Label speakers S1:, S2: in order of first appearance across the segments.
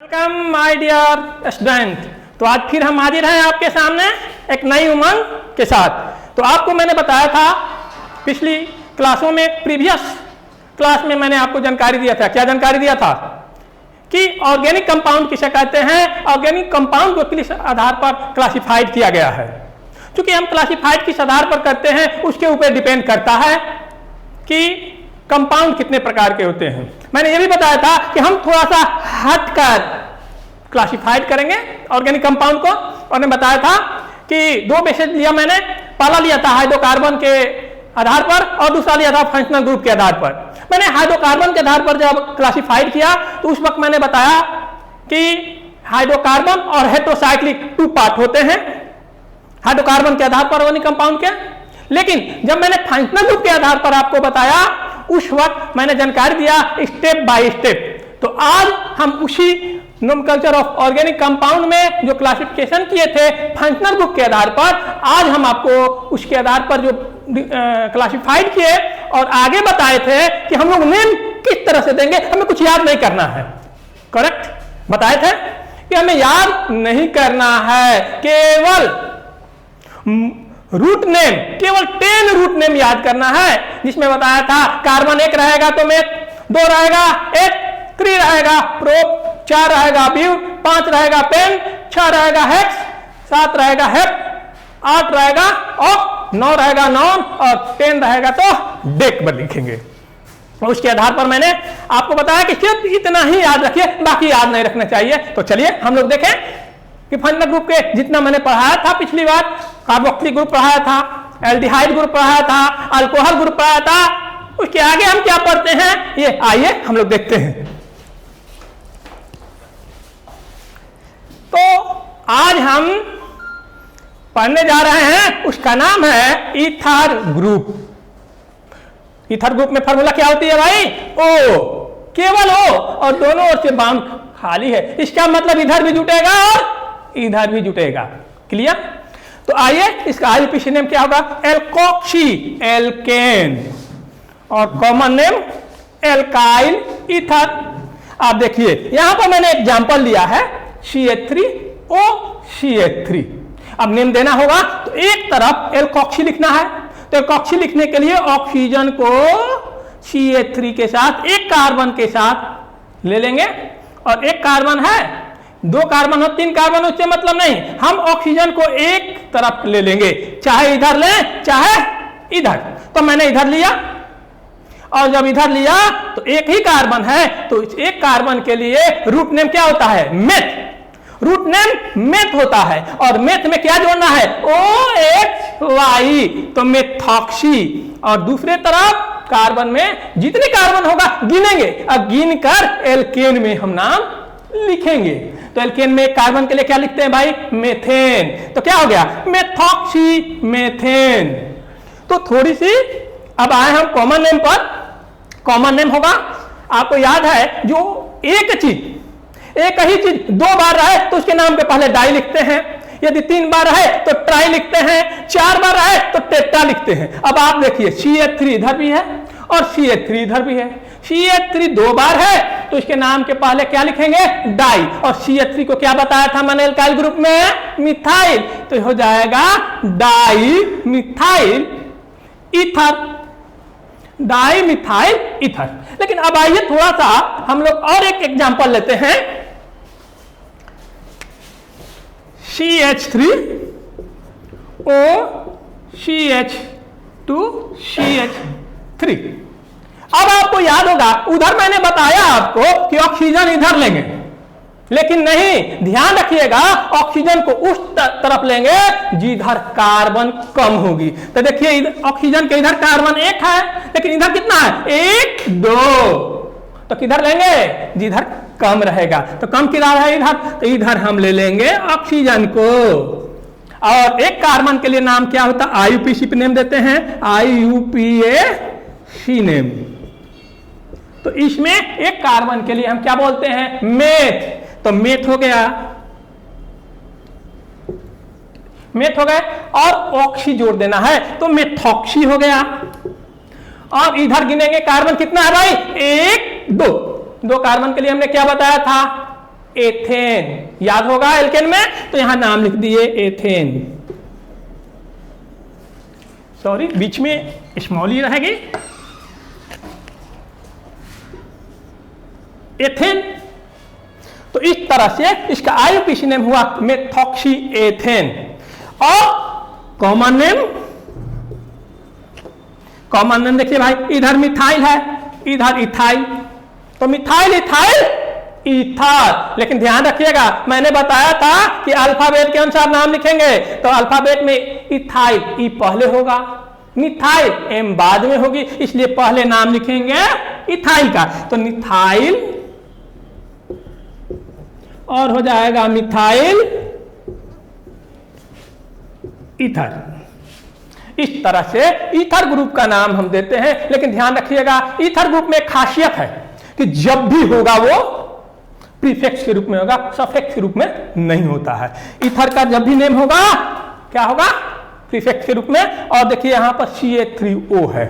S1: Welcome my dear student. तो आज फिर हम हाजिर हैं आपके सामने एक नई उमंग के साथ। तो आपको मैंने बताया था पिछली क्लासों में, प्रीवियस क्लास में मैंने आपको जानकारी दिया था। क्या जानकारी दिया था? कि ऑर्गेनिक कंपाउंड किसे कहते हैं। ऑर्गेनिक कंपाउंड को किस आधार पर क्लासिफाइड किया गया है। क्योंकि हम क्लासिफाइड किस आधार पर करते हैं उसके ऊपर डिपेंड करता है कि कंपाउंड कितने प्रकार के होते हैं। मैंने ये भी बताया था कि हम थोड़ा सा हटकर क्लासिफाइड करेंगे ऑर्गेनिक कंपाउंड को। और मैंने बताया था कि दो बेसिस लिया मैंने। पहला लिया था हाइड्रोकार्बन के आधार पर और दूसरा लिया था फंक्शनल ग्रुप के आधार पर। मैंने हाइड्रोकार्बन के आधार पर जब क्लासिफाइड किया तो उस वक्त मैंने बताया कि हाइड्रोकार्बन और हेटेरोसाइक्लिक 2 पार्ट होते हैं हाइड्रोकार्बन के आधार पर ऑर्गेनिक कंपाउंड के। लेकिन जब मैंने फंक्शनल ग्रुप के आधार पर आपको बताया उस वक्त मैंने जानकारी दिया स्टेप बाय स्टेप। तो आज हम उसी नोमेनक्लेचर ऑफ ऑर्गेनिक कंपाउंड में जो क्लासिफिकेशन किए थे फंक्शनल ग्रुप के आधार पर, आज हम आपको उसके आधार पर जो क्लासिफाइड किए और आगे बताए थे कि हम लोग नेम किस तरह से देंगे, हमें कुछ याद नहीं करना है। करेक्ट बताए थे कि हमें याद नहीं करना है, केवल रूट नेम, केवल 10 रूट नेम याद करना है। जिसमें बताया था कार्बन 1 रहेगा तो मेथ, 2 रहेगा एथ, 3 रहेगा प्रोप, 4 रहेगा ब्यूट, 5 रहेगा पेन, 6 रहेगा हेक्स, 7 रहेगा हेप, 8 रहेगा ऑक, 9 रहेगा नॉन और 10 रहेगा तो डेक पर लिखेंगे। उसके आधार पर मैंने आपको बताया कि सिर्फ इतना ही याद रखिए, बाकी याद नहीं रखना चाहिए। तो चलिए हम लोग देखें कि फंक्शनल ग्रुप के जितना मैंने पढ़ाया था पिछली बार, कार्बोक्सिलिक ग्रुप पढ़ाया था, एल्डिहाइड ग्रुप पढ़ाया था, अल्कोहल ग्रुप पढ़ाया था। उसके आगे हम क्या पढ़ते हैं ये आइए हम लोग देखते हैं। तो आज हम पढ़ने जा रहे हैं, उसका नाम है ईथर ग्रुप। ईथर ग्रुप में फॉर्मूला क्या होती है भाई? ओ, केवल ओ, और दोनों ओर से बाउंड खाली है। इसका मतलब इधर भी जुटेगा और इधर भी जुटेगा। क्लियर? तो आइए इसका आईयूपीएसी नेम क्या होगा? एल्कोक्सी, एल्केन, और कॉमन नेम एल्काइल ईथर। आप देखिए यहां पर मैंने एग्जांपल लिया है CH3OCH3। अब नेम देना होगा तो एक तरफ एल्कोक्सी लिखना है, तो एल्कोक्सी लिखने के लिए ऑक्सीजन को CH3 के साथ एक कार्बन के साथ ले लेंगे। और एक कार्बन है, 2 कार्बन हो, 3 कार्बन, उससे मतलब नहीं, हम ऑक्सीजन को एक तरफ ले लेंगे, चाहे इधर लें चाहे इधर। तो मैंने इधर लिया और जब इधर लिया तो एक ही कार्बन है, तो इस एक कार्बन के लिए रूट नेम क्या होता है? मेथ। रूट नेम मेथ होता है और मेथ में क्या जोड़ना है? OHY, तो मेथॉक्सी। और दूसरे तरफ कार्बन में जितने कार्बन होगा गिनेंगे और गिन कर एल्केन में हम नाम लिखेंगे। तो एल्केन में कार्बन के लिए क्या लिखते हैं भाई? मेथेन। तो क्या हो गया? Methoxy methane. तो थोड़ी सी अब आए हम कॉमन नेम पर। कॉमन नेम होगा, आपको याद है, जो एक ही चीज 2 बार रहे तो उसके नाम पे पहले डाई लिखते हैं, यदि 3 बार है तो ट्राई लिखते हैं, 4 बार है तो टेट्रा लिखते हैं। अब आप देखिए CH3 इधर भी है और CH3 इधर भी है। CH3 2 बार है तो इसके नाम के पहले क्या लिखेंगे? डाई। और CH3 को क्या बताया था मैंने एल्काइल ग्रुप में? मिथाइल। तो हो जाएगा di methyl ether, di methyl ether. लेकिन अब आइए थोड़ा सा हम लोग और एक एग्जांपल लेते हैं। CH3OCH2CH3। अब आपको याद होगा उधर मैंने बताया आपको कि ऑक्सीजन इधर लेंगे, लेकिन नहीं, ध्यान रखिएगा ऑक्सीजन को उस तरफ लेंगे जिधर कार्बन कम होगी। तो देखिए ऑक्सीजन के इधर कार्बन 1 है, लेकिन इधर कितना है? 1 2। तो किधर लेंगे? जिधर कम रहेगा। तो कम किधर है? इधर। तो इधर हम ले लेंगे ऑक्सीजन को। और एक कार्बन के लिए नाम क्या होता है? आईयूपीएसी पे नेम देते हैं, आईयूपीएसी नेम। तो इसमें एक कार्बन के लिए हम क्या बोलते हैं? मेथ। तो मेथ हो गया, मेथ हो गए, और ऑक्सी जोड़ देना है तो मेथॉक्सी हो गया। और इधर गिनेंगे कार्बन कितना है भाई? 1 2। 2 कार्बन के लिए हमने क्या बताया था? एथेन। याद होगा एल्केन में, तो यहां नाम लिख दिए एथेन। सॉरी, बीच में स्मॉल ही रहेगी। एथेन। तो इस तरह से इसका आईयूपीएसी नेम हुआ मेथॉक्सी एथेन। और कॉमन नेम देखिए भाई, इधर मिथाइल है, इधर इथाइल, तो मिथाइल इथाइल ईथर। लेकिन ध्यान रखिएगा, मैंने बताया था कि अल्फाबेट के अनुसार नाम लिखेंगे, तो अल्फाबेट में इथाइल ई पहले होगा, मिथाइल एम बाद में होगी, इसलिए पहले नाम लिखेंगे इथाइल का, तो मिथाइल और हो जाएगा मिथाइल ईथर। इस तरह से ईथर ग्रुप का नाम हम देते हैं। लेकिन ध्यान रखिएगा, ईथर ग्रुप में एक खासियत है कि जब भी होगा वो प्रीफिक्स के रूप में होगा, सफिक्स के रूप में नहीं होता है। ईथर का जब भी नेम होगा क्या होगा, प्रीफिक्स के रूप में। और देखिए यहां पर CH3O है,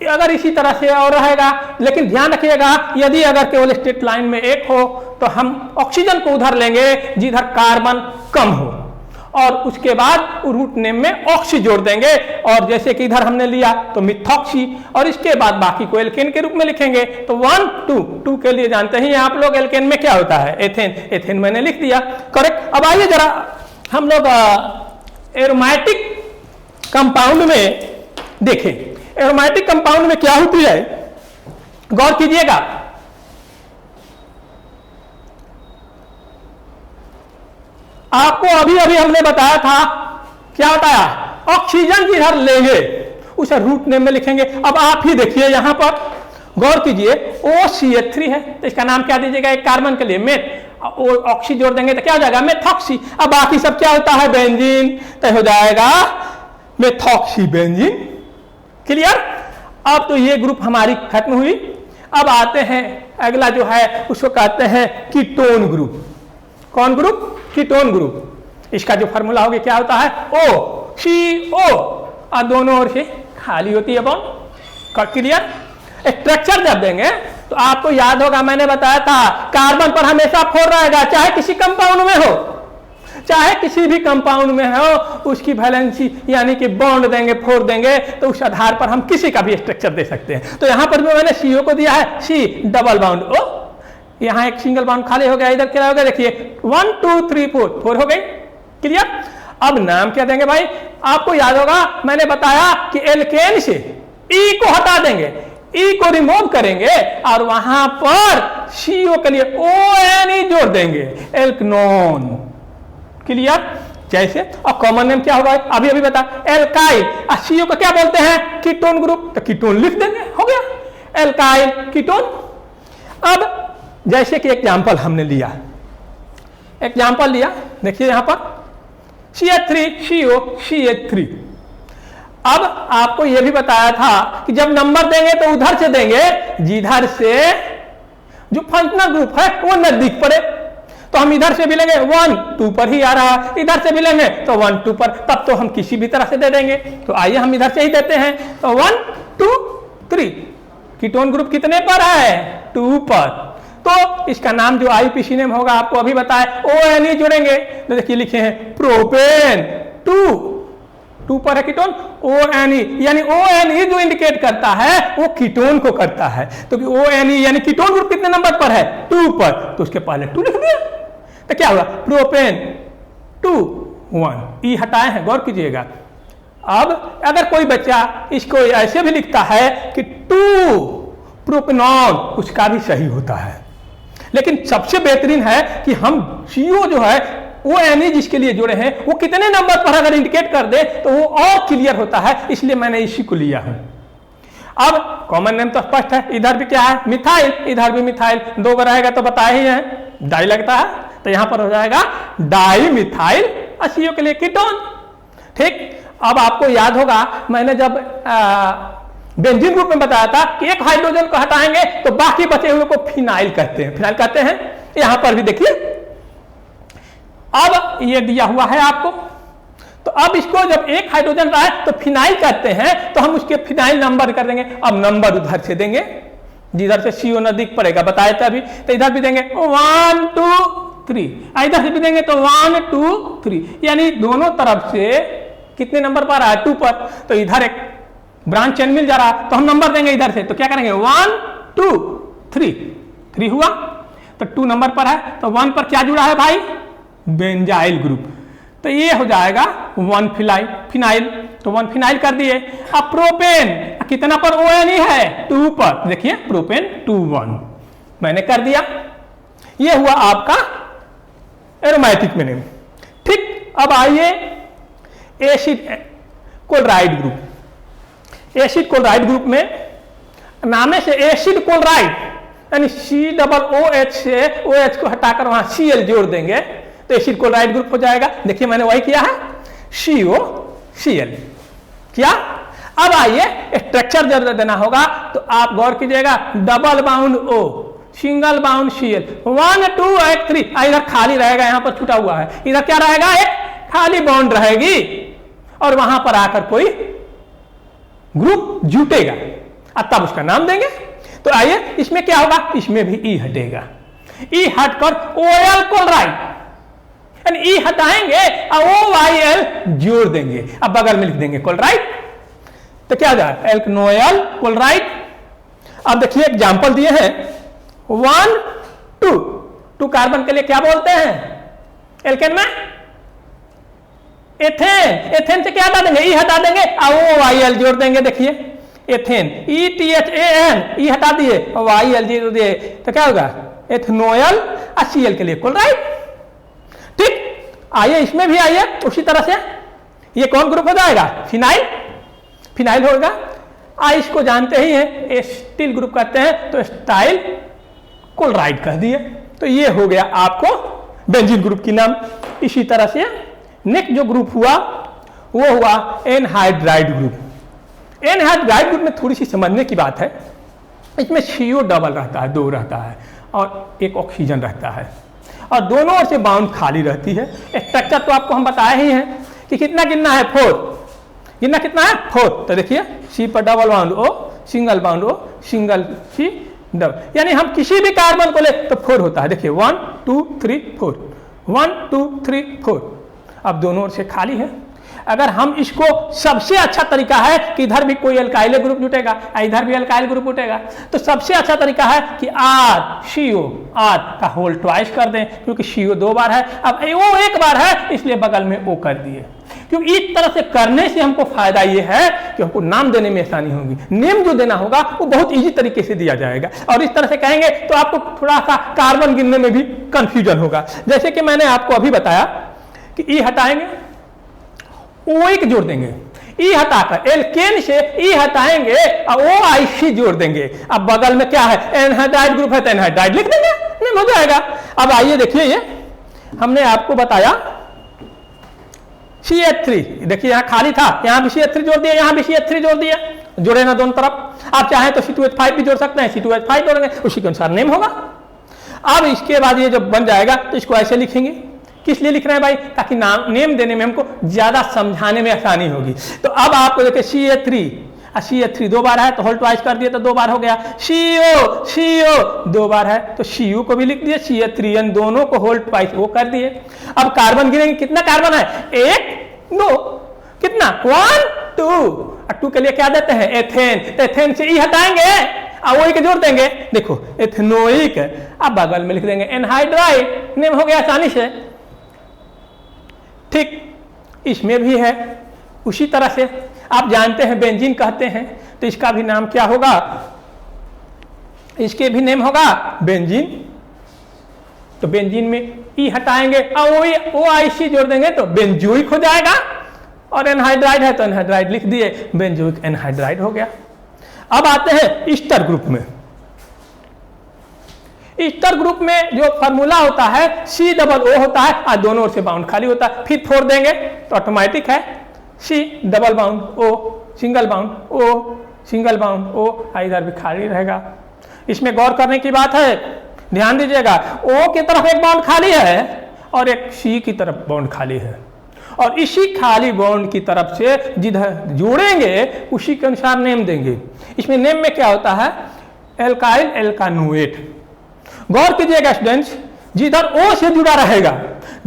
S1: अगर इसी तरह से और रहेगा। लेकिन ध्यान रखिएगा, यदि अगर केवल स्ट्रेट लाइन में एक हो तो हम ऑक्सीजन को उधर लेंगे जिधर कार्बन कम हो, और उसके बाद रूट नेम में ऑक्सी जोड़ देंगे। और जैसे कि इधर हमने लिया तो मिथॉक्सी, और इसके बाद बाकी को एल्केन के रूप में लिखेंगे। तो 1 2 के लिए जानते हैं आप लोग एल्केन में क्या होता है, एथेन। एथेन मैंने लिख दिया, करेक्ट। अब आइए जरा हम लोग एरोमेटिक कंपाउंड में देखें। एरोमेटिक कंपाउंड में क्या होती है, गौर कीजिएगा। आपको अभी अभी हमने बताया था, क्या बताया, ऑक्सीजन जिधर लेंगे उसे रूट नेम में लिखेंगे। अब आप ही देखिए यहां पर गौर कीजिए, OCH3 है, तो इसका नाम क्या दीजिएगा, एक कार्बन के लिए मेथ, ऑक्सी जोड़ देंगे तो क्या हो जाएगा, मेथॉक्सी। अब बाकी सब क्या होता है, बेंजीन, तो हो जाएगा मेथॉक्सी बेंजीन। क्लियर। अब तो ये ग्रुप हमारी खत्म हुई। अब आते हैं अगला जो है उसको कहते हैं कीटोन ग्रुप। कौन ग्रुप, कीटोन ग्रुप। इसका जो फार्मूला होगा क्या होता है, OCO, और दोनों ओर से खाली होती है बॉन्ड। क्लियर। स्ट्रक्चर जब देंगे तो आपको याद होगा, मैंने बताया था कार्बन पर हमेशा 4 रहेगा, चाहे किसी कंपाउंड में हो, चाहे किसी भी कंपाउंड में हो, उसकी वैलेंसी यानी कि बॉन्ड देंगे, 4 देंगे, तो उस आधार पर हम किसी का भी स्ट्रक्चर दे सकते हैं। तो यहां पर भी मैंने CO को दिया है, C डबल बाउंड O, यहां एक सिंगल बाउंड खाली हो गया, इधर क्या हो गया, देखिए 1 2 3 4 हो गई। क्लियर। अब नाम क्या देंगे भाई, आपको याद होगा मैंने बताया कि एल्केन से E को हटा देंगे, E को रिमूव करेंगे और वहां पर CO के लिए ONE जोड़ देंगे, एल्कनोन। क्लियर। जैसे, और कॉमन नेम क्या होगा, अभी अभी बता, एल्काइल। CO को क्या बोलते हैं, कीटोन ग्रुप, तो कीटोन लिख देंगे, हो गया एल्काइल कीटोन। अब जैसे कि एग्जाम्पल हमने लिया, एग्जाम्पल लिया, देखिए यहां पर CH3 CO CH3। अब आपको यह भी बताया था कि जब नंबर देंगे तो उधर से देंगे जिधर से जो फंक्शनल ग्रुप है वो नजदीक पड़े। तो हम इधर से भी लेंगे 1 2 पर ही आ रहा है, इधर से भी लेंगे तो 1 2 पर, तब तो हम किसी भी तरह से दे देंगे। तो आइए हम इधर से ही देते हैं, तो 1 2 3। कीटोन ग्रुप कितने पर है, 2 पर। तो इसका नाम जो आईयूपीएसी नेम होगा आपको अभी बताया, ONE जोड़ेंगे, तो देखिए लिखे हैं प्रोपेन। 2 पर है कीटोन, ONE, यानी ONE जो इंडिकेट करता है वो कीटोन को करता है। तो ONE यानी कीटोन ग्रुप कितने नंबर पर है, 2 पर, तो उसके पहले 2 लिख दिया, तो क्या हुआ, प्रोपेन 2 1, E हटाए हैं, गौर कीजिएगा। अब अगर कोई बच्चा इसको ऐसे भी लिखता है कि 2 प्रोपेनॉन, उसका भी सही होता है। लेकिन सबसे बेहतरीन है कि हम CO जो है ONE जिसके लिए जुड़े हैं वो कितने नंबर पर अगर इंडिकेट कर दे तो वो और क्लियर होता है, इसलिए मैंने इसी को लिया है। अब कॉमन नेम तो स्पष्ट है, इधर भी क्या है, मिथाइल, इधर भी मिथाइल, 2 बार रहेगा तो बताया ही है, डाई लगता है, तो यहां पर हो जाएगा डाई मिथाइल, CO के लिए कीटोन। ठीक। अब आपको याद होगा मैंने जब बेंजीन ग्रुप में बताया था कि एक हाइड्रोजन को हटाएंगे तो बाकी बचे हुए को फिनाइल कहते हैं, फिनाइल कहते हैं। यहां पर भी देखिए, अब ये दिया हुआ है आपको, तो अब इसको जब एक हाइड्रोजन रहा है तो फिनाइल कहते हैं, तो हम उसके फिनाइल नंबर कर देंगे। अब नंबर उधर से देंगे, जिधर से CO नजदीक पड़ेगा, बताया था अभी। तो इधर भी देंगे 1 2 3, इधर से भी देंगे तो 1 2 3, यानी दोनों तरफ से कितने नंबर पर आ रहा है? 2 पर। तो इधर एक ब्रांच चेन मिल जा रहा है, तो हम नंबर देंगे इधर से। तो क्या करेंगे? 1 2 3, 3 हुआ। तो 2 नंबर पर है, तो 1 पर क्या जुड़ा है भाई? Benzyl group. तो ये हो जाएगा 1 फिनाइल। तो 1 फिनाइल कर दिए। अब प्रोपेन कितना पर? ON ही है, 2 पर। देखिए प्रोपेन 2 1 मैंने कर दिया। ये हुआ आपका एरोमेटिक में नेम। ठीक, अब आइए acid chloride group. Acid chloride group में नामे से एसिड क्लोराइड, यानी COOH से OH को हटाकर वहां Cl जोड़ देंगे तो एसिड क्लोराइड ग्रुप हो जाएगा। देखिए मैंने वही किया है, COCl क्या। अब आइए स्ट्रक्चर जब देना होगा तो आप गौर कीजिएगा, double bond O, single bound Cl, 1 2 1 3। इधर खाली रहेगा, यहां पर छूटा हुआ है, इधर क्या रहेगा? एक खाली बाउंड रहेगी और वहां पर आकर कोई ग्रुप जुटेगा, अब तब उसका नाम देंगे। तो आइए इसमें क्या होगा? इसमें भी E हटेगा। E हटकर OL क्लोराइड, यानी E हटाएंगे और OYL जोड़ देंगे। अब बगल में लिख देंगे क्लोराइड। तो क्या हो जाएगा? एल्कनोयल क्लोराइड। अब देखिए एग्जांपल दिए हैं 1 2 कार्बन के लिए क्या बोलते हैं? एल्केन में एथेन। एथेन से क्या हटा देंगे? E हटा देंगे और OYL जोड़ देंगे। देखिए एथेन, ETHAN, E हटा दिए और YL जोड़ दिए, तो क्या होगा? एथनोयल। और Cl के लिए क्लोराइड। ठीक, आइए इसमें भी आइए उसी तरह से। ये कौन ग्रुप हो जाएगा? फिनाइल। फिनाइल होगा। इसको जानते ही हैं, एस्टिल ग्रुप कहते हैं, तो स्टाइल क्लोराइड कह दिए। तो ये हो गया आपको बेंजीन ग्रुप की नाम। इसी तरह से नेक्स्ट जो ग्रुप हुआ वो हुआ एनहाइड्राइड ग्रुप। एनहाइड्राइड ग्रुप में थोड़ी सी समझने की बात है, इसमें CO डबल रहता है, 2 रहता है और एक ऑक्सीजन रहता है और दोनों ओर से बाउंड खाली रहती है। स्ट्रक्चर तो आपको हम बताए ही हैं कि कितना गिनना है? 4। गिनना कितना है? 4। तो देखिए C पर double bond O, single bound O, single C double, यानी हम किसी भी कार्बन को ले तो 4 होता है। देखिए 1 2 3 4, 1 2 3 4। अब दोनों ओर से खाली है। अगर हम इसको, सबसे अच्छा तरीका है कि इधर भी कोई अल्काइल ग्रुप जुटेगा, इधर भी अल्काइल ग्रुप जुटेगा, तो सबसे अच्छा तरीका है कि CO R का होल ट्वाइस कर दें, क्योंकि CO 2 बार है, अब O 1 बार है, इसलिए बगल में O कर दिए। क्योंकि इस तरह से करने से हमको फायदा ये है कि हमको नाम देने में आसानी होगी। नेम जो देना होगा वो बहुत इजी तरीके से दिया जाएगा, और इस तरह से कहेंगे तो आपको थोड़ा सा कार्बन गिनने में भी कंफ्यूजन होगा। जैसे कि मैंने आपको अभी बताया कि E हटाएंगे, O1 जोड़ देंगे, E हटाकर एल्केन से E हटाएंगे और OIC जोड़ देंगे। अब बगल में क्या है? एनहाइड्राइड ग्रुप है, तो एनहाइड्राइड लिख देंगे, नहीं हो जाएगा। अब आइए देखिए, ये हमने आपको बताया CH3, देखिए यहाँ खाली था, यहाँ भी CH3 जोड़ दिया, यहाँ भी CH3 जोड़ दिया, जोड़े ना दोनों तरफ। आप चाहें तो C2H5 भी जोड़ सकते हैं, C2H5 जोड़ेंगे, उसी के अनुसार नेम होगा। अब इसके बाद ये जब बन जाएगा तो इसको ऐसे लिखेंगे। किस लिए लिख रहे हैं भाई? ताकि नाम नेम देने में हमको ज्यादा समझाने में आसानी होगी। तो अब आपको देखिए CH3 2 बार है तो होल ट्वाइस कर दिए तो 2 बार हो गया। CO 2 बार है तो CO को भी लिख दिए, CH3N दोनों को होल ट्वाइस वो कर दिए। अब कार्बन गिनेंगे, कितना कार्बन है? 1 2, कितना? 1 2, और 2 के लिए क्या देते हैं? एथेन। तो एथेन से E हटाएंगे और OI के जोड़ देंगे, देखो एथनोइक। अब बगल में लिख देंगे एनहाइड्राइड, नेम हो गया आसानी से। ठीक, इसमें भी है उसी तरह से। आप जानते हैं बेंजीन कहते हैं, तो इसका भी नाम क्या होगा? इसके भी नेम होगा बेंजीन। तो बेंजीन में E हटाएंगे और OIC जोड़ देंगे तो बेंजोइक हो जाएगा, और एनहाइड्राइड है तो एनहाइड्राइड लिख दिए, बेंजोइक एनहाइड्राइड हो गया। अब आते हैं ईस्टर ग्रुप में। ईस्टर ग्रुप में जो फॉर्मूला होता है C+O होता है और दोनों ओर से बाउंड खाली होता है। फिर 4 देंगे तो ऑटोमेटिक है C double bond O single bound O single bound O, इधर भी खाली रहेगा। इसमें गौर करने की बात है, ध्यान दीजिएगा, O की तरफ एक बाउंड खाली है और एक C की तरफ बाउंड खाली है, और इसी खाली बाउंड की तरफ से जिधर जोड़ेंगे उसी के अनुसार नेम देंगे। इसमें नेम में क्या होता है? एल्काइल एल्कानोएट। गौर कीजिएगा स्टूडेंट्स, जिधर O से जुड़ा रहेगा,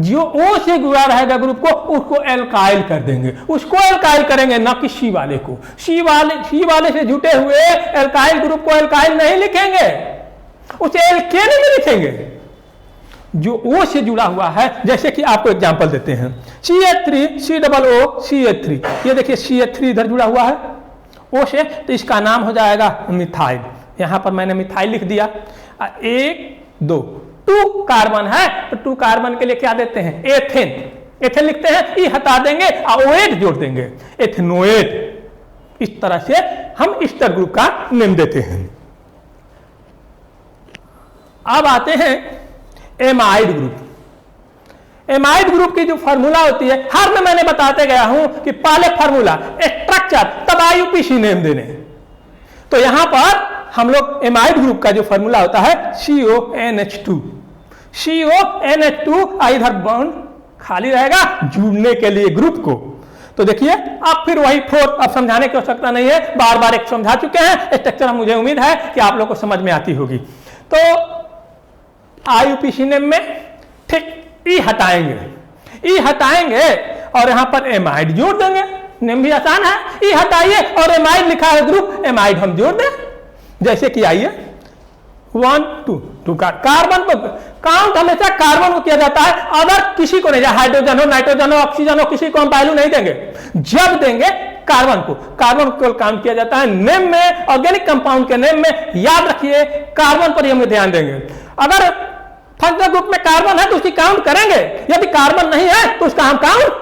S1: जो O से जुड़ा रहेगा ग्रुप को, उसको एल्काइल कर देंगे, उसको एल्काइल करेंगे, ना कि C वाले को। C वाले से जुटे हुए एल्काइल ग्रुप को एल्काइल नहीं लिखेंगे, उसे एल्केन में लिखेंगे। जो O से जुड़ा हुआ है, जैसे कि आपको एग्जांपल देते हैं, CH3 COO CH3, ये देखिए CH3 इधर जुड़ा हुआ है O से, तो इसका नाम हो जाएगा मिथाइल। यहां पर मैंने मिथाइल लिख दिया। 1 2 2 कार्बन है, तो 2 कार्बन के लिए क्या देते हैं, एथेन। एथेन लिखते हैं, ई हटा देंगे और OH जोड़ देंगे, एथेनोएट। इस तरह से हम इस्टर ग्रुप का नेम देते हैं। अब आते हैं एमाइड ग्रुप। एमाइड ग्रुप की जो फार्मूला होती है, हर में मैंने बताते गया हूं कि पहले फार्मूला स्ट्रक्चर, तब IUPAC नेम देने। तो यहां पर हम लोग एमाइड ग्रुप का जो फार्मूला होता है CONH2, इधर बॉन्ड खाली रहेगा जुड़ने के लिए ग्रुप को। तो देखिए अब फिर वही 4, अब समझाने की आवश्यकता नहीं है, बार बार एक समझा चुके हैं स्ट्रक्चर। मुझे उम्मीद है कि आप लोग को समझ में आती होगी। तो IUPAC नेम में ठीक ई हटाएंगे और यहां पर एमाइड जोड़ देंगे। नेम भी आसान है, ई हटाइए और एमाइड लिखा है ग्रुप, एमाइड हम जोड़ दें। जैसे कि आइए 1 2 का कार्बन को काउंट हमेशा कार्बन को किया जाता है, अदर किसी को नहीं, हाइड्रोजन हो, नाइट्रोजन हो, ऑक्सीजन हो, किसी को हम वैल्यू नहीं देंगे। जब देंगे कार्बन को केवल काउंट किया जाता है। नेम में, ऑर्गेनिक कंपाउंड के नेम में याद रखिए कार्बन पर हम ध्यान देंगे। अगर फंक्शनल ग्रुप में कार्बन है तो उसकी काउंट करेंगे, यदि कार्बन नहीं है तो उसका हम काउंट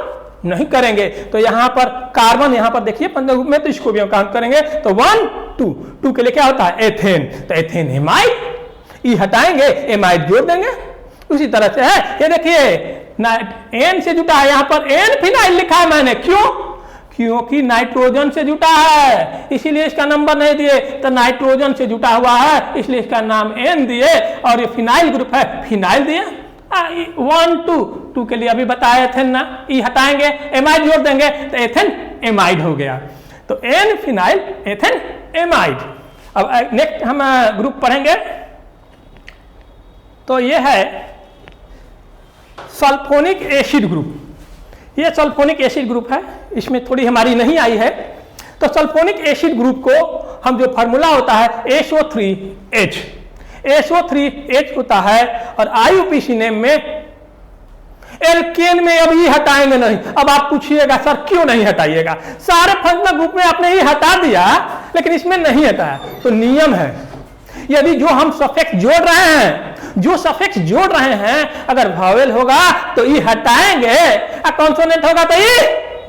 S1: नहीं करेंगे। तो यहां पर कार्बन, यहां पर देखिए फंक्शनल ग्रुप में, तो इसको भी हम काउंट करेंगे। तो 1 2 के लिए क्या होता है, एथेन। तो एथेन एमाइड, ई हटाएंगे, एमाइड जोड़ देंगे। उसी तरह से है, ये देखिए N से जुटा है, यहां पर N फिनाइल लिखा है मैंने, क्यों? क्योंकि नाइट्रोजन से जुटा है, इसीलिए इसका नंबर नहीं दिए। तो नाइट्रोजन से जुटा हुआ है, इसलिए इसका नाम N दिए, और ये फिनाइल ग्रुप है, फिनाइल दिए। 1 2 के लिए अभी बताया एथेन ना, ई हटाएंगे, एमाइड जोड़ देंगे, तो एथेन एमाइड हो गया। तो N फिनाइल एथेन एमाइड। अब नेक्स्ट हम ग्रुप पढ़ेंगे, तो ये है सल्फोनिक एसिड ग्रुप। ये सल्फोनिक एसिड ग्रुप है, इसमें थोड़ी हमारी नहीं आई है। तो सल्फोनिक एसिड ग्रुप को हम जो फार्मूला होता है SO3H, SO3H होता है, और IUPAC नेम में एल्केन में अभी हटाएंगे नहीं। अब आप पूछिएगा सर क्यों नहीं हटाइएगा, सारे फंक्शनल ग्रुप में आपने ही हटा दिया लेकिन इसमें नहीं हटाया। तो नियम है, यदि जो हम सफिक्स जोड़ रहे हैं, अगर वावेल होगा तो ई हटाएंगे, और कॉन्सोनेंट होगा तो ई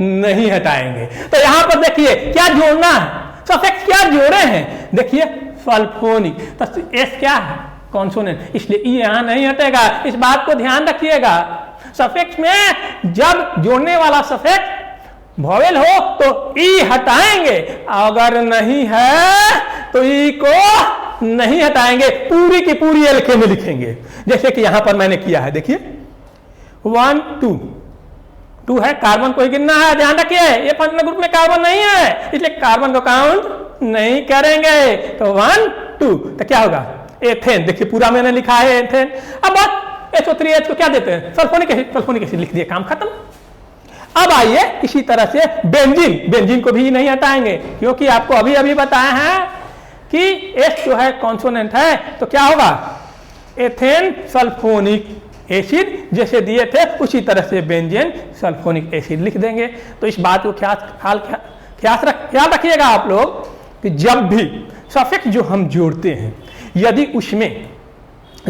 S1: नहीं हटाएंगे। तो यहां पर देखिए क्या जोड़ना है, सफिक्स क्या जोड़े हैं, देखिए सल्फोनिक, तो एस क्या है, कॉन्सोनेंट, इसलिए ई यहां नहीं हटेगा। इस बात को ध्यान रखिएगा। सफिक्स में जब जोड़ने वाला सफिक्स वावेल हो तो ई हटाएंगे, अगर नहीं है तो ई को नहीं हटाएंगे, पूरी की पूरी एल्के में लिखेंगे, जैसे कि यहां पर मैंने किया है। देखिए 1 2 है, कार्बन को ही गिनना है, ध्यान रखिए। ये फंक्शनल ग्रुप में कार्बन नहीं है, इसलिए कार्बन को काउंट नहीं करेंगे। तो 1 2, तो क्या होगा, एथेन। देखिए पूरा मैंने लिखा है एथेन। अब SO3H को क्या देते हैं, सल्फोनिक एसिड लिख दिए, काम खत्म। अब आइए इसी तरह से बेंजीन को भी नहीं हटाएंगे, क्योंकि आपको अभी अभी बताया है कि S जो है कॉन्सोनेंट है, तो क्या होगा, एथेन सल्फोनिक एसिड जैसे दिए थे उसी तरह से बेंजीन सल्फोनिक एसिड लिख देंगे। तो इस बात को ख्याल रखिएगा आप लोग कि जब भी सफिक्स जो हम जोड़ते हैं, यदि उसमें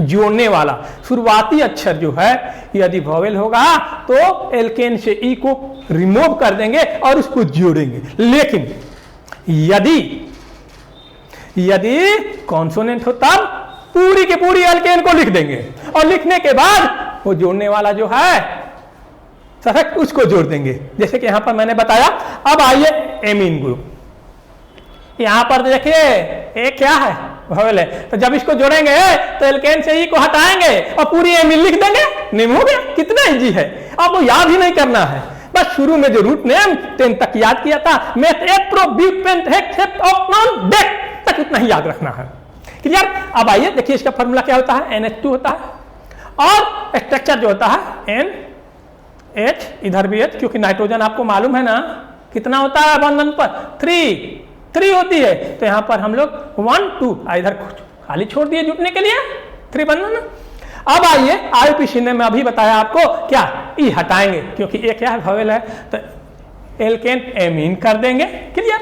S1: जोड़ने वाला शुरुआती अक्षर जो है यदि वावेल होगा तो एल्केन से ई को रिमूव कर देंगे और उसको जोड़ेंगे। लेकिन यदि कॉन्सोनेंट हो तब पूरी की पूरी एल्केन को लिख देंगे, और लिखने के बाद वो जोड़ने वाला जो है सफिक्स उसको जोड़ देंगे, जैसे कि यहां पर मैंने बताया। अब आइए एमीन ग्रुप, यहां पर देखिए एक क्या है, वावेल है, तो जब इसको जोड़ेंगे तो एल्केन से ई को हटाएंगे और पूरी एमीन लिख देंगे, नेम हो गया। कितना इजी है, अब वो याद ही नहीं करना है, बस शुरू में जो रूट नेम 10 तक याद किया था, तक उतना ही याद रखना है। क्लियर। अब आइए देखिए इसका फॉर्मूला क्या होता है, NH2 होता है और स्ट्रक्चर जो होता है NH, इधर भी H, क्योंकि नाइट्रोजन आपको मालूम है ना कितना होता है बंधन पर 3 होती है, तो यहां पर हम लोग 1 2 इधर खाली छोड़ दिए जुटने के लिए 3 बंधन। अब आइए IUPAC ने मैं अभी बताया आपको क्या ई हटाएंगे क्योंकि एक क्या वोवेल है, तो एल्केन एमीन कर देंगे। क्लियर।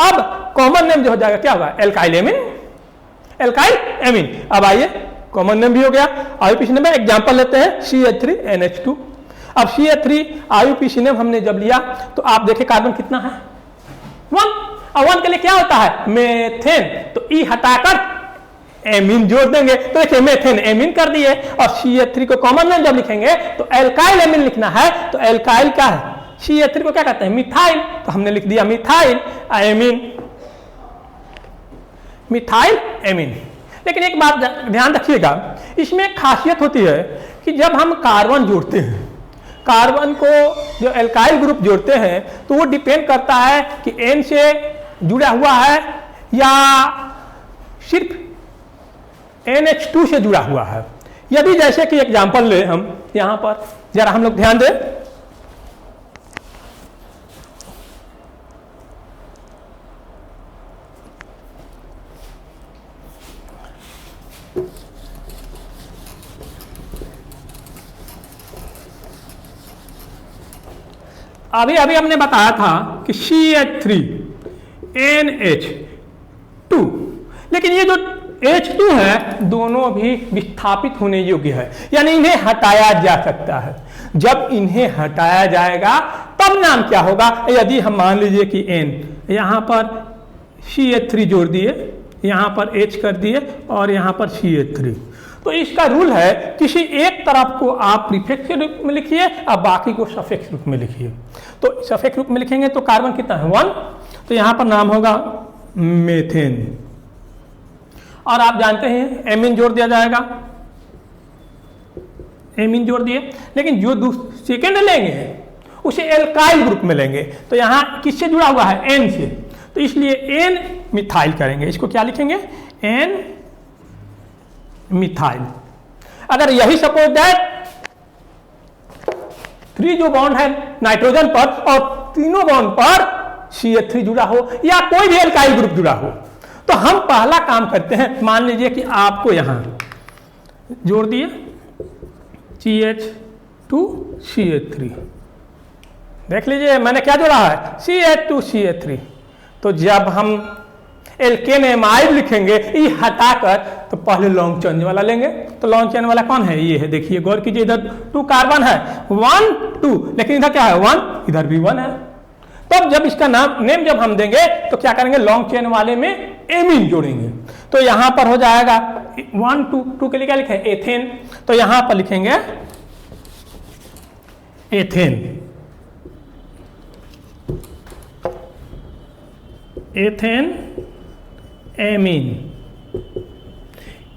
S1: अब कॉमन नेम जो हो जाएगा क्या होगा, एल्काइल एमीन। अब आइए कॉमन नेम भी हो गया। IUPAC नेम में एग्जांपल लेते हैं CH3NH2। अब CH3 IUPAC नेम हमने जब लिया तो आप देखिए कार्बन कितना है 1, और 1 के लिए क्या होता है मेथेन, तो ई हटाकर एमीन जोड़ देंगे, तो देखिए मेथेन एमीन कर दिए। और CH3 को कॉमन नेम जब लिखेंगे तो एल्काइल एमीन लिखना है, तो एल्काइल क्या है, CH3 को क्या कहते हैं मिथाइल, तो हमने लिख दिया मिथाइल एमीन। लेकिन एक बात ध्यान रखिएगा, इसमें एक खासियत होती है कि जब हम कार्बन जोड़ते हैं, कार्बन को जो एल्काइल ग्रुप जोड़ते हैं तो वो डिपेंड करता है कि N से जुड़ा हुआ है या सिर्फ NH2 से जुड़ा हुआ है। यदि जैसे कि एग्जांपल ले हम यहां पर जरा हम लोग ध्यान दें, अभी हमने बताया था कि CH3NH2, लेकिन ये जो H2 है दोनों भी विस्थापित होने योग्य है, यानी इन्हें हटाया जा सकता है। जब इन्हें हटाया जाएगा तब नाम क्या होगा, यदि हम मान लीजिए कि N यहां पर CH3 जोड़ दिए, यहां पर H कर दिए और यहां पर CH3, तो इसका रूल है किसी एक तरफ को आप प्रीफिक्स के रूप में लिखिए और बाकी को सफिक्स रूप में लिखिए। तो सफिक्स रूप में लिखेंगे तो कार्बन कितना है 1, तो यहां पर नाम होगा मेथेन। और आप जानते हैं एमीन जोड़ दिया जाएगा, एमीन जोड़ दिए, लेकिन जो सेकेंड लेंगे उसे एल्काइल ग्रुप में लेंगे, तो यहां किससे जुड़ा हुआ है N से, तो इसलिए N मिथाइल करेंगे। इसको क्या लिखेंगे N मिथाइल। अगर यही सपोज दैट 3 जो बॉन्ड है नाइट्रोजन पर और तीनों बॉन्ड पर CH3 जुड़ा हो या कोई भी एल्काइल ग्रुप जुड़ा हो, तो हम पहला काम करते हैं, मान लीजिए कि आपको यहां जोड़ दिए CH2 CH3, देख लीजिए मैंने क्या जोड़ा है CH2 CH3। तो जब हम एल्केन एमाइड लिखेंगे ई हटाकर तो पहले लॉन्ग चेन वाला लेंगे, तो लॉन्ग चेन वाला कौन है, ये है। देखिए गौर कीजिए, इधर 2 कार्बन है 1 2, लेकिन इधर क्या है 1, इधर भी 1 है। तब जब इसका नेम जब हम देंगे तो क्या करेंगे, लॉन्ग चेन वाले में एमीन जोड़ेंगे, तो यहां पर हो जाएगा 1 2 के लिए क्या लिखे एथेन, तो यहां पर लिखेंगे एथेन एमीन।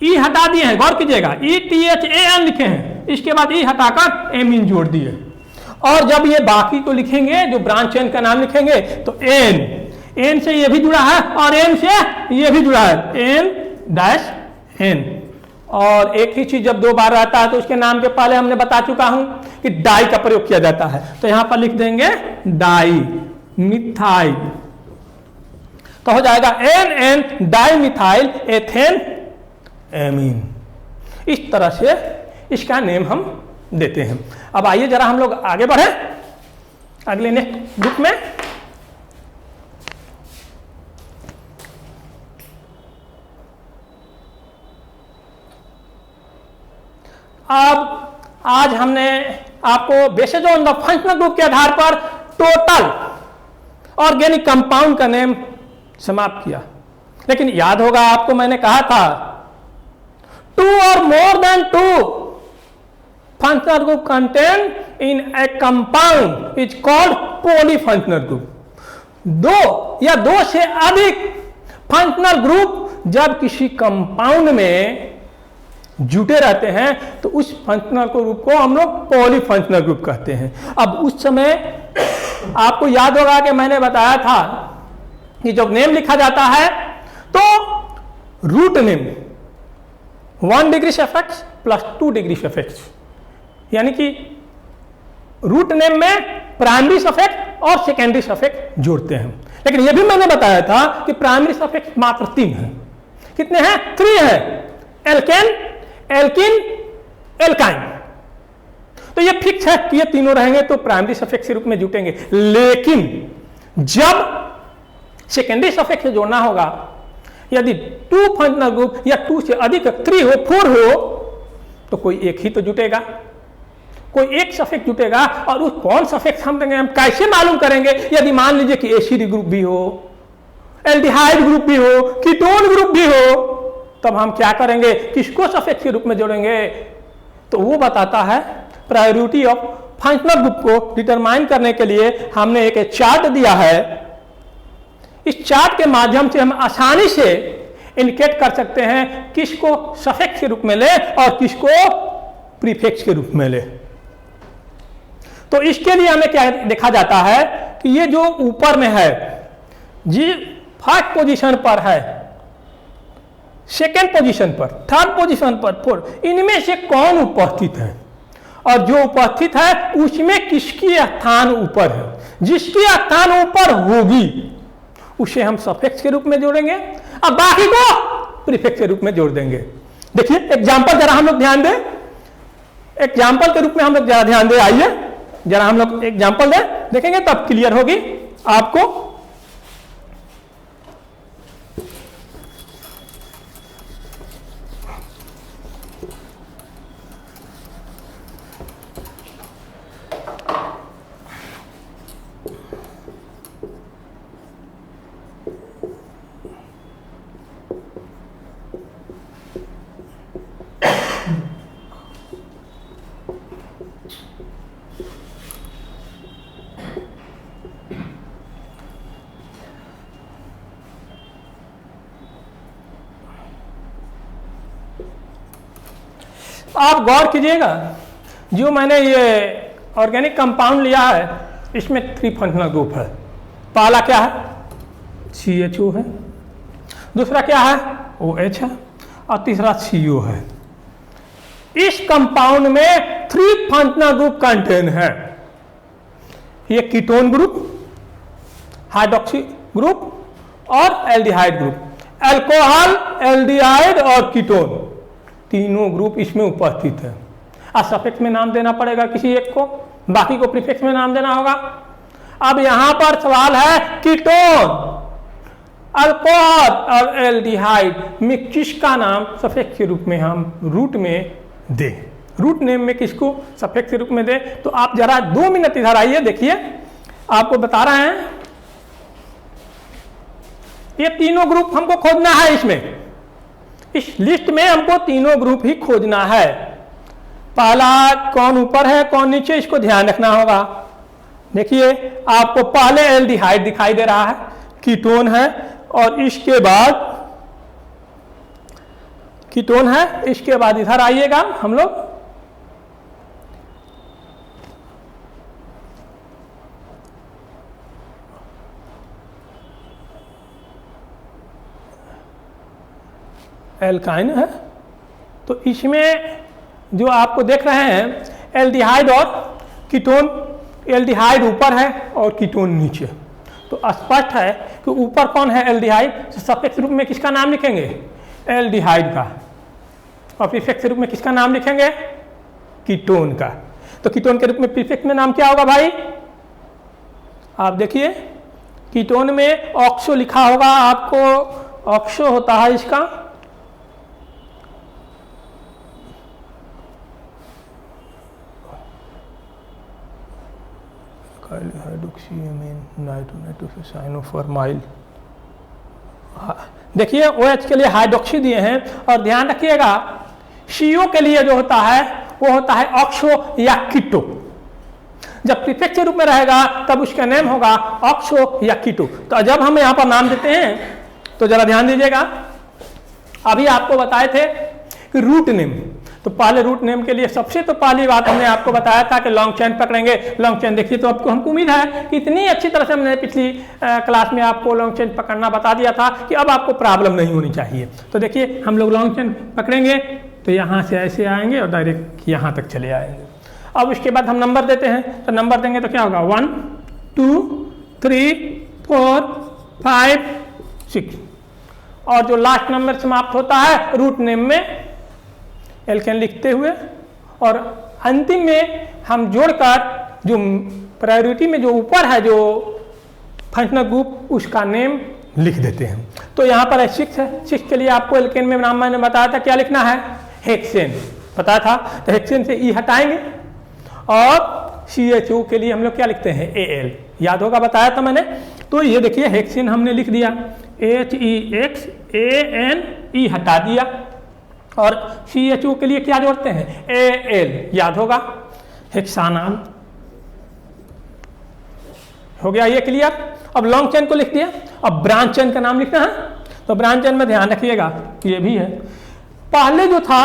S1: ई हटा दिए हैं, गौर कीजिएगा ETHAN लिखे हैं, इसके बाद ई हटाकर एमीन जोड़ दिए। और जब ये बाकी को लिखेंगे, जो ब्रांच चेन का नाम लिखेंगे, तो N से ये भी जुड़ा है और N से ये भी जुड़ा है N-N। और एक ही चीज जब 2 बार आता है तो उसके नाम के पहले हमने बता चुका हूं कि डाई का प्रयोग किया जाता है, तो यहां पर लिख देंगे डाई मिथाइल, तो हो जाएगा NN di methyl ethane amine. इस तरह से इसका नेम हम देते हैं। अब आइए जरा हम लोग आगे बढ़े अगले नेक्स्ट ग्रुप में। अब आज हमने आपको basis on the functional group के आधार पर टोटल ऑर्गेनिक कंपाउंड का नेम समाप्त किया। लेकिन याद होगा आपको मैंने कहा था 2 or more than 2 functional group contained in a compound is called polyfunctional group। 2 या 2 से अधिक फंक्शनल ग्रुप जब किसी कंपाउंड में जुटे रहते हैं तो उस फंक्शनल ग्रुप को हम लोग पॉलीफंक्शनल ग्रुप कहते हैं। अब उस समय आपको याद होगा कि मैंने बताया था कि जब नेम लिखा जाता है तो root name 1 degree suffix plus 2 degree suffix, यानी कि रूट नेम में प्राइमरी सफिक्स और सेकेंडरी सफिक्स जोड़ते हैं। लेकिन यह भी मैंने बताया था कि प्राइमरी सफिक्स मात्र 3 है। कितने हैं? 3 है, एल्केन, एल्किन, एल्काइन। तो ये फिक्स है कि ये तीनों रहेंगे तो प्राइमरी सफिक्स के रूप में जुटेंगे। लेकिन जब सेकेंडरी सफिक्स से जोड़ना होगा, यदि 2 फंक्शनल ग्रुप या 2 से अधिक 3 हो, 4 हो, तो कोई एक ही तो जुटेगा, कोई एक सफिक्स जुटेगा। और उस कौन सफिक्स हम देंगे, हम कैसे मालूम करेंगे? यदि मान लीजिए कि एसिड ग्रुप भी हो, एल्डिहाइड ग्रुप भी हो, कीटोन ग्रुप भी हो, तब हम क्या करेंगे? किसको सफिक्स के रूप में जोड़ेंगे? तो वो बताता है प्रायोरिटी ऑफ फंक्शनल ग्रुप को डिटरमाइन करने के लिए हमने एक चार्ट दिया है। इस चार्ट के माध्यम से हम आसानी से इंडिकेट कर सकते हैं किसको सफिक्स के रूप में ले और किसको प्रीफिक्स के रूप में ले। तो इसके लिए हमें क्या देखा जाता है कि ये जो ऊपर में है जी, फर्स्ट पोजीशन पर है, सेकेंड पोजीशन पर, थर्ड पोजीशन पर, फोर्थ, इनमें से कौन उपस्थित है और जो उपस्थित है उसमें किसकी स्थान ऊपर है। जिसकी स्थान ऊपर होगी उसे हम सफिक्स के रूप में जोड़ेंगे और बाकी को प्रीफिक्स के रूप में जोड़ देंगे। देखिए एग्जांपल जरा हम लोग ध्यान दें, एग्जांपल के रूप में हम लोग जरा ध्यान दें। आइए जरा हम लोग एग्जांपल दें, देखेंगे तब क्लियर होगी आपको। आप गौर कीजिएगा, जो मैंने ये ऑर्गेनिक कंपाउंड लिया है इसमें 3 फंक्शनल ग्रुप है। पहला क्या है? CHO है, दूसरा क्या है? OH है, और तीसरा CO है। इस कंपाउंड में 3 फंक्शनल ग्रुप कंटेन है। ये कीटोन ग्रुप, हाइड्रोक्सी ग्रुप और एल्डिहाइड ग्रुप। अल्कोहल, एल्डिहाइड और कीटोन तीनों ग्रुप इसमें उपस्थित है। अब सफिक्स में नाम देना पड़ेगा किसी एक को, बाकी को प्रीफिक्स में नाम देना होगा। अब यहां पर सवाल है कीटोन, अल्कोहल और एल्डिहाइड में किसका नाम सफिक्स के रूप में हम रूट में दें, रूट नेम में किसको सफिक्स के रूप में दें। तो आप जरा 2 मिनट इधर आइए, देखिए आपको बता रहे हैं। ये तीनों ग्रुप हमको खोजना है, इसमें इस लिस्ट में हमको तीनों ग्रुप ही खोजना है। पहला कौन ऊपर है कौन नीचे, इसको ध्यान रखना होगा। देखिए आपको पहले एल्डिहाइड दिखाई दे रहा है, कीटोन है, और इसके बाद कीटोन है, इसके बाद इधर आइएगा हम लोग, एल्काइन है। तो इसमें जो आपको देख रहे हैं एल्डिहाइड और कीटोन, एल्डिहाइड ऊपर है और कीटोन नीचे। तो स्पष्ट है कि ऊपर कौन है? एल्डिहाइड। तो सफिक्स रूप में किसका नाम लिखेंगे? एल्डिहाइड का। और प्रीफिक्स रूप में किसका नाम लिखेंगे? कीटोन का। तो कीटोन के रूप में प्रीफिक्स में नाम क्या होगा भाई? आप देखिए कीटोन में ऑक्सो लिखा होगा आपको, ऑक्सो होता है इसका, देखिए OH के लिए हाइड्रोक्सी दिए हैं। और ध्यान रखिएगा CO के लिए जो होता है वो होता है ऑक्सो या कीटो। जब प्रीफिक्स के रूप में रहेगा तब उसका नेम होगा ऑक्सो या कीटो। तो जब हम यहाँ पर नाम देते हैं तो जरा ध्यान दीजिएगा, अभी आपको बताए थे कि रूट नेम, तो पहले रूट नेम के लिए सबसे तो पहली बात हमने आपको बताया था कि लॉन्ग चेन पकड़ेंगे। लॉन्ग चेन देखिए तो आपको हमको उम्मीद है कि इतनी अच्छी तरह से हमने पिछली क्लास में आपको लॉन्ग चेन पकड़ना बता दिया था कि अब आपको प्रॉब्लम नहीं होनी चाहिए। तो देखिए हम लोग लॉन्ग चेन पकड़ेंगे तो यहाँ से ऐसे आएंगे और डायरेक्ट यहाँ तक चले आएंगे। अब उसके बाद हम नंबर देते हैं, तो नंबर देंगे तो क्या होगा 1 2 3 4 5 6 और जो लास्ट नंबर समाप्त होता है रूट नेम में एल्केन लिखते हुए और अंतिम में हम जोड़कर जो प्रायोरिटी में जो ऊपर है जो फंक्शनल ग्रुप उसका नेम लिख देते हैं। तो यहाँ पर 6 है, 6 के लिए आपको एल्केन में नाम मैंने बताया था क्या लिखना है, हेक्सेन बताया था। तो हेक्सेन से ई हटाएंगे और CHO के लिए हम लोग क्या लिखते हैं AL, याद होगा बताया था मैंने। तो ये देखिए हेक्सेन हमने लिख दिया HEXANE हटा दिया और CHO के लिए क्या जोड़ते हैं AL, याद होगा हेक्सानॉल हो गया ये क्लियर। अब लॉन्ग चेन को लिख दिया, अब ब्रांच चेन का नाम लिखना है। तो ब्रांच चेन में ध्यान रखिएगा ये भी है, पहले जो था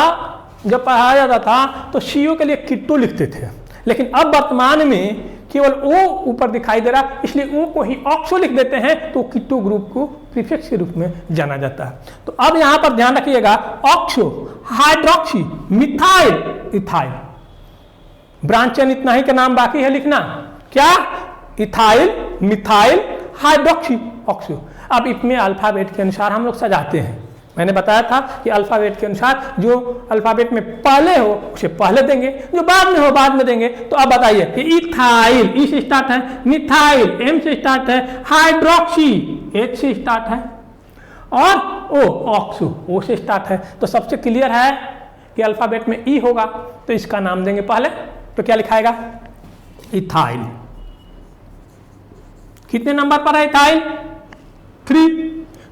S1: जब पढ़ाया जाता था तो CO के लिए किट्टो लिखते थे, लेकिन अब वर्तमान में केवल O ऊपर दिखाई दे रहा इसलिए O को ही ऑक्सो लिख देते हैं तो किट्टो ग्रुप को प्रीफिक्स के रूप में जाना जाता है। तो अब यहां पर ध्यान रखिएगा oxo hydroxy methyl ethyl, branch chain इतना ही का नाम बाकी है लिखना क्या, इथाइल मिथाइल हाइड्रोक्सी ऑक्सो। अब इसमें अल्फाबेट के अनुसार हम लोग सजाते हैं, मैंने बताया था कि अल्फाबेट के अनुसार जो अल्फाबेट में पहले हो उसे पहले देंगे, जो बाद में हो बाद में देंगे। तो अब बताइए कि इथाइल ई से स्टार्ट है, मिथाइल M से स्टार्ट है, हाइड्रोक्सी H से स्टार्ट है और O ऑक्सो O से स्टार्ट है। तो सबसे क्लियर है कि अल्फाबेट में E होगा तो इसका नाम देंगे पहले। तो क्या लिखाएगा इथाइल। कितने नंबर पर है इथाइल 3,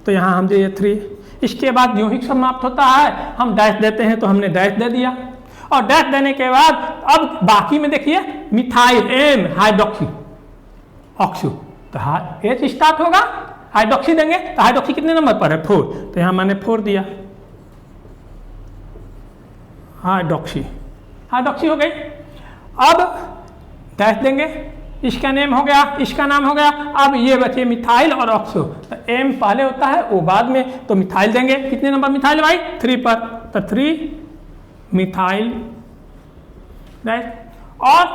S1: तो यहां हम दिए 3। इसके बाद जो ही समाप्त होता है हम डैश देते हैं तो हमने डैश दे दिया और डैश देने के बाद अब बाकी में देखिए मिथाइल M हाइड्रोक्सी ऑक्सो तो H स्टार्ट होगा, हाइड्रोक्सी देंगे तो हाइड्रोक्सी कितने नंबर पर है 4, तो यहां मैंने 4 दिया हाइड्रोक्सी हो गई। अब डैश देंगे, इसका नेम हो गया, इसका नाम हो गया। अब ये बचे मिथाइल और ऑक्सो, तो M पहले होता है O बाद में, तो मिथाइल देंगे। कितने नंबर मिथाइल भाई 3 पर, तो 3 मिथाइल और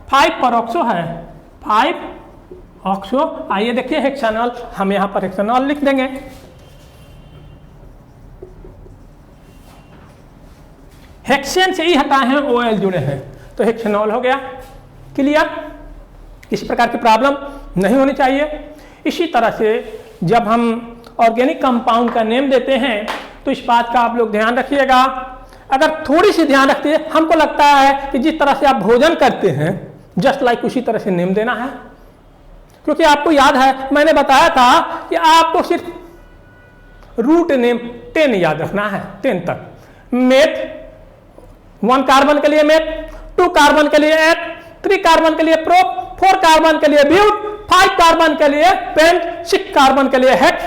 S1: 5 पर ऑक्सो है 5 ऑक्सो। आइए देखिए हेक्सानॉल, हम यहां पर हेक्सानॉल लिख देंगे। हेक्सेन से ही हटाए हैं OL जुड़े हैं तो हेक्सानॉल हो गया क्लियर। इस प्रकार की प्रॉब्लम नहीं होनी चाहिए। इसी तरह से जब हम ऑर्गेनिक कंपाउंड का नेम देते हैं तो इस बात का आप लोग ध्यान रखिएगा, अगर थोड़ी सी ध्यान रखते हैं, हमको लगता है कि जिस तरह से आप भोजन करते हैं जस्ट लाइक उसी तरह से नेम देना है, क्योंकि आपको याद है मैंने बताया था कि आपको सिर्फ रूट नेम 10 याद रखना है, 10 तक। मेथ 1 कार्बन के लिए मेथ, 2 कार्बन के लिए एथ, 3 कार्बन के लिए प्रोप, 4 कार्बन के लिए ब्यूट, 5 कार्बन के लिए पेंट, 6 कार्बन के लिए हेक्स,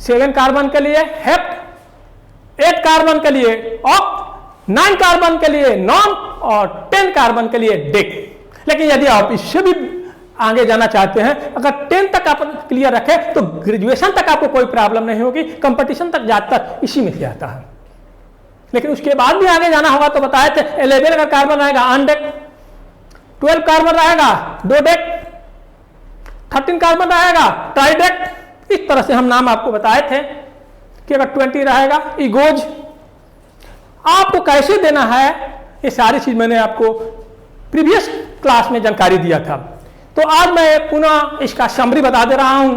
S1: 7 कार्बन के लिए हेप्ट, 8 कार्बन के लिए ऑक्ट, 9 कार्बन के लिए नॉन और 10 कार्बन के लिए डेक। लेकिन यदि आप इससे भी आगे जाना चाहते हैं, अगर 10 तक आप क्लियर रखें तो ग्रेजुएशन तक आपको कोई प्रॉब्लम नहीं होगी, कंपटीशन तक ज्यादातर इसी में से आता है। लेकिन उसके बाद भी आगे जाना होगा तो बताए थे 11 अगर कार्बन आएगा अनडेक, 12 कार्बन रहेगा डोडेक, 13 कार्बन रहेगा ट्राइडेक। इस तरह से हम नाम आपको बताए थे कि अगर 20 रहेगा इगोज। आपको कैसे देना है ये सारी चीज मैंने आपको प्रीवियस क्लास में जानकारी दिया था। तो आज मैं पुनः इसका समरी बता दे रहा हूं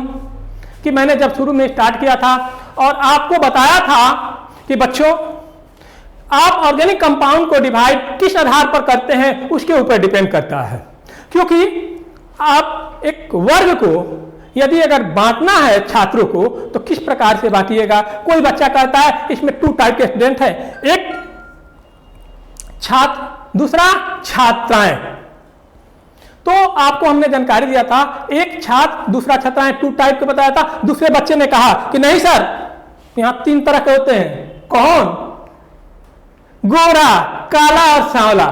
S1: कि मैंने जब शुरू में स्टार्ट किया था और आपको बताया था कि बच्चों आप ऑर्गेनिक कंपाउंड को डिवाइड किस आधार पर करते हैं उसके ऊपर डिपेंड करता है, क्योंकि आप एक वर्ग को यदि अगर बांटना है छात्रों को तो किस प्रकार से बांटिएगा। कोई बच्चा कहता है इसमें 2 टाइप के स्टूडेंट है, एक छात्र दूसरा छात्राएं। तो आपको हमने जानकारी दिया था एक छात्र दूसरा छात्राएं 2 टाइप के बताया था। दूसरे बच्चे ने कहा कि नहीं सर यहां 3 तरह के होते हैं। कौन? गोरा, काला और सांवला,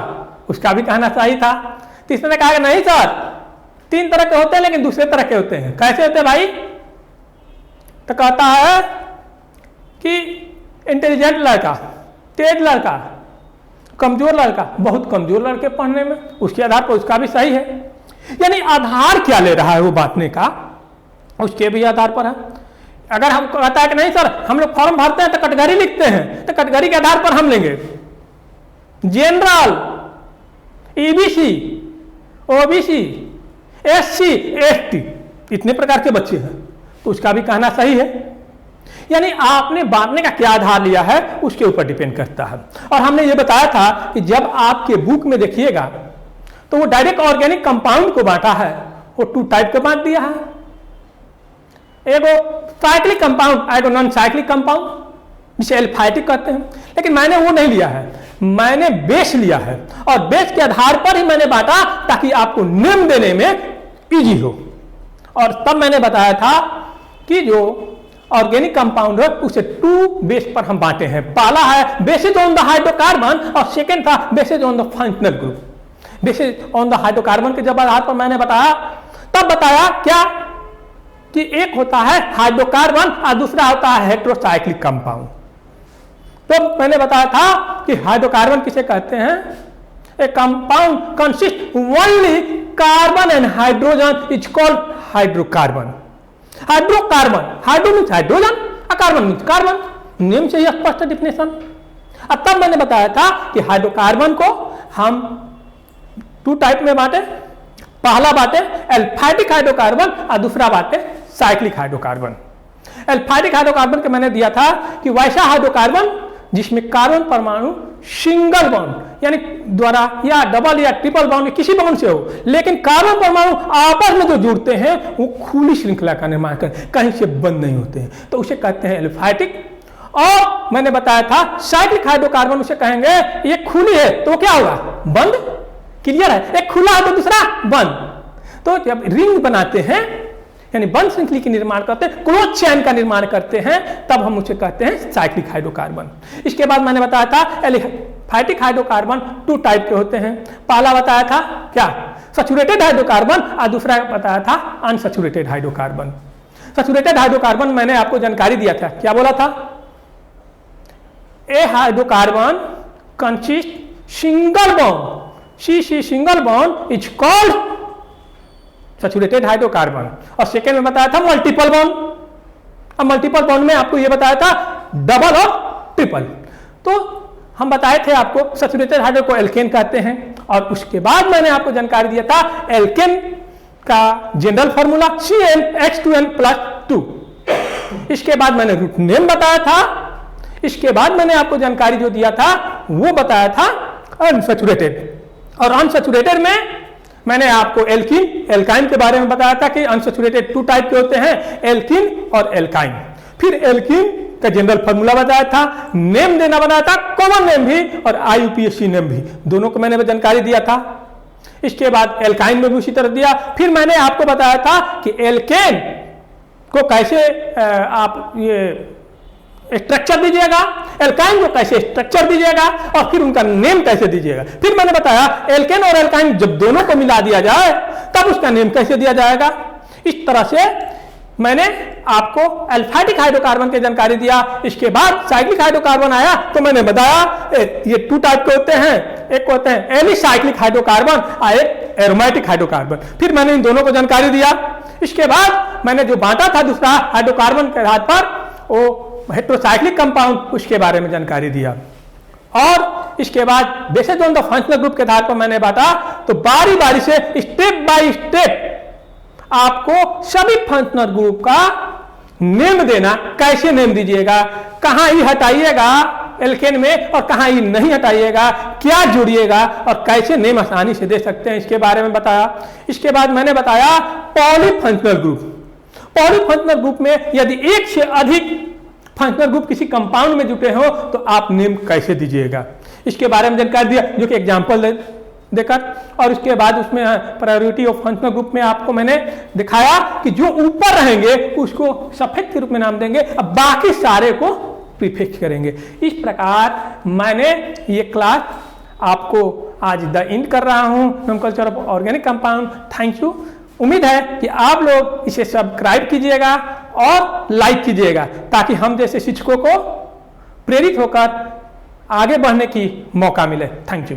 S1: उसका भी कहना सही था। तीसरे ने कहा नहीं सर, 3 तरह के होते हैं लेकिन दूसरे तरह के होते हैं। कैसे होते हैं भाई? तो कहता है कि इंटेलिजेंट लड़का, तेज लड़का, कमजोर लड़का, बहुत कमजोर लड़के पढ़ने में, उसके आधार पर उसका भी सही है। यानी आधार क्या ले रहा है वो बांटने का, उसके भी आधार पर है। अगर हम कहता है कि नहीं सर हम लोग फॉर्म भरते हैं तो कैटेगरी लिखते हैं, तो कैटेगरी के आधार पर हम लेंगे general, EBC, OBC, SC, ST, इतने प्रकार के बच्चे हैं, तो उसका भी कहना सही है। यानी आपने बांटने का क्या आधार लिया है उसके ऊपर डिपेंड करता है। और हमने ये बताया था कि जब आपके बुक में देखिएगा तो वो डायरेक्ट ऑर्गेनिक कंपाउंड को बांटा है, वो 2 टाइप के बांट दिया है, एगो साइक्लिक कंपाउंड, एगो नॉन साइक्लिक कंपाउंड, जिसे एल्फाइटिक कहते हैं। लेकिन मैंने वो नहीं लिया है, मैंने बेस लिया है और बेस के आधार पर ही मैंने बांटा ताकि आपको नेम देने में इजी हो। और तब मैंने बताया था कि जो ऑर्गेनिक कंपाउंड है उसे 2 बेस पर हम बांटे हैं। पहला है बेसिस ऑन द हाइड्रोकार्बन और सेकेंड था basis on the functional group. Basis on the hydrocarbon के जब आधार पर मैंने बताया, तब बताया क्या कि एक होता है हाइड्रोकार्बन और दूसरा होता है हेटेरोसाइक्लिक कंपाउंड। तो मैंने बताया था कि हाइड्रोकार्बन किसे कहते हैं? ए compound consist only carbon and hydrogen is called hydrocarbon. Hydrocarbon, hydro means hydrogen और कार्बन मीन्स कार्बन, नेम से ही स्पष्ट डिफिनेशन। अब तब मैंने बताया था कि हाइड्रोकार्बन को हम 2 टाइप में बांटे, पहला बांटे एल्फाइटिक हाइड्रोकार्बन और दूसरा बांटे साइक्लिक हाइड्रोकार्बन। एल्फाइटिक हाइड्रोकार्बन के मैंने दिया था कि वैसा हाइड्रोकार्बन जिसमें कार्बन परमाणु सिंगल बॉन्ड यानी द्वारा या डबल या ट्रिपल बॉन्ड किसी बॉन्ड से हो, लेकिन कार्बन परमाणु आपस में जो जुड़ते हैं वो खुली श्रृंखला का निर्माण कर, कहीं से बंद नहीं होते हैं, तो उसे कहते हैं एल्फाइटिक। और मैंने बताया था साइक्लिक हाइड्रोकार्बन उसे कहेंगे ये खुली है तो क्या होगा? बंद। क्लियर है? एक खुला है तो दूसरा बंद। तो जब रिंग बनाते हैं यानी बंद श्रृंखला की निर्माण करते हैं, क्लोज चैन का निर्माण करते हैं, तब हम उसे कहते हैं साइक्लिक हाइड्रोकार्बन। इसके बाद मैंने बताया था एल्फाइटिक हाइड्रोकार्बन 2 टाइप के होते हैं। पहला बताया था क्या? सैचुरेटेड हाइड्रोकार्बन और दूसरा बताया था अनसैचुरेटेड हाइड्रोकार्बन। सैचुरेटेड हाइड्रोकार्बन मैंने आपको जानकारी दिया था, क्या बोला था? A hydrocarbon consist single bond, C single bond is called saturated hydrocarbon. और सेकेंड में बताया था मल्टीपल बॉन्ड। अब मल्टीपल बॉन्ड में आपको यह बताया था डबल और ट्रिपल। तो हम बताए थे आपको सैचुरेटेड हाइड्रो को एल्केन कहते हैं। और उसके बाद मैंने आपको जानकारी दिया था एल्केन का जनरल फॉर्मूला CnH2n+2। इसके बाद मैंने रूट नेम बताया था। इसके बाद मैंने आपको जानकारी जो दिया था वो बताया था अनसैचुरेटेड। और अनसैचुरेटेड में मैंने आपको एल्कीन एल्काइन के बारे में बताया था कि अनसैचुरेटेड 2 टाइप के होते हैं, एल्कीन और एल्काइन। फिर एल्कीन का जनरल फॉर्मूला बताया था, नेम देना बनाया था, कॉमन नेम भी और IUPAC नेम भी, दोनों को मैंने जानकारी दिया था। इसके बाद एल्काइन में भी उसी तरह दिया। फिर मैंने आपको बताया था कि एल्केन को कैसे आप ये स्ट्रक्चर दीजिएगा, एल्काइन को कैसे स्ट्रक्चर दीजिएगा और फिर उनका नेम कैसे दीजिएगा। फिर मैंने बताया एल्केन और एल्काइन जब दोनों को मिला दिया जाए तब उसका नेम कैसे दिया जाएगा। इस तरह से मैंने आपको एल्फाइटिक हाइड्रोकार्बन की जानकारी दिया। इसके बाद साइक्लिक हाइड्रोकार्बन आया तो मैंने बताया ये 2 टाइप के होते हैं, एक होते हैं एलिसाइक्लिक हाइड्रोकार्बन और एक एरोमेटिक हाइड्रोकार्बन। फिर मैंने इन दोनों को जानकारी दिया। इसके बाद मैंने जो बांटा था दूसरा हाइड्रोकार्बन के आधार पर वो हेटेरोसाइक्लिक कंपाउंड, उसके बारे में जानकारी दिया। और इसके बाद basis on the functional group के आधार पर मैंने बांटा। तो बारी बारी से स्टेप बाय स्टेप आपको सभी फंक्शनल ग्रुप का नेम देना, कैसे नेम दीजिएगा, कहां ई हटाइएगा एल्केन में और कहां ई नहीं हटाइएगा, क्या जोड़िएगा और कैसे नेम आसानी से दे सकते हैं, इसके बारे में बताया। इसके बाद मैंने बताया पॉलीफंक्शनल ग्रुप। पॉलीफंक्शनल ग्रुप में यदि एक से अधिक फंक्शनल ग्रुप किसी कंपाउंड में जुटे हो तो आप नेम कैसे दीजिएगा, इसके बारे में जानकारी दिया, जो कि एग्जांपल देकर। और उसके बाद उसमें प्रायोरिटी ऑफ फंक्शनल ग्रुप में आपको मैंने दिखाया कि जो ऊपर रहेंगे उसको सफेद के रूप में नाम देंगे, अब बाकी सारे को प्रीफिक्स करेंगे। इस प्रकार मैंने ये क्लास आपको आज द एंड कर रहा हूँ, nomenclature of organic compound. Thank you. उम्मीद है कि आप लोग इसे सब्सक्राइब कीजिएगा और लाइक कीजिएगा ताकि हम जैसे शिक्षकों को प्रेरित होकर आगे बढ़ने की मौका मिले। Thank you.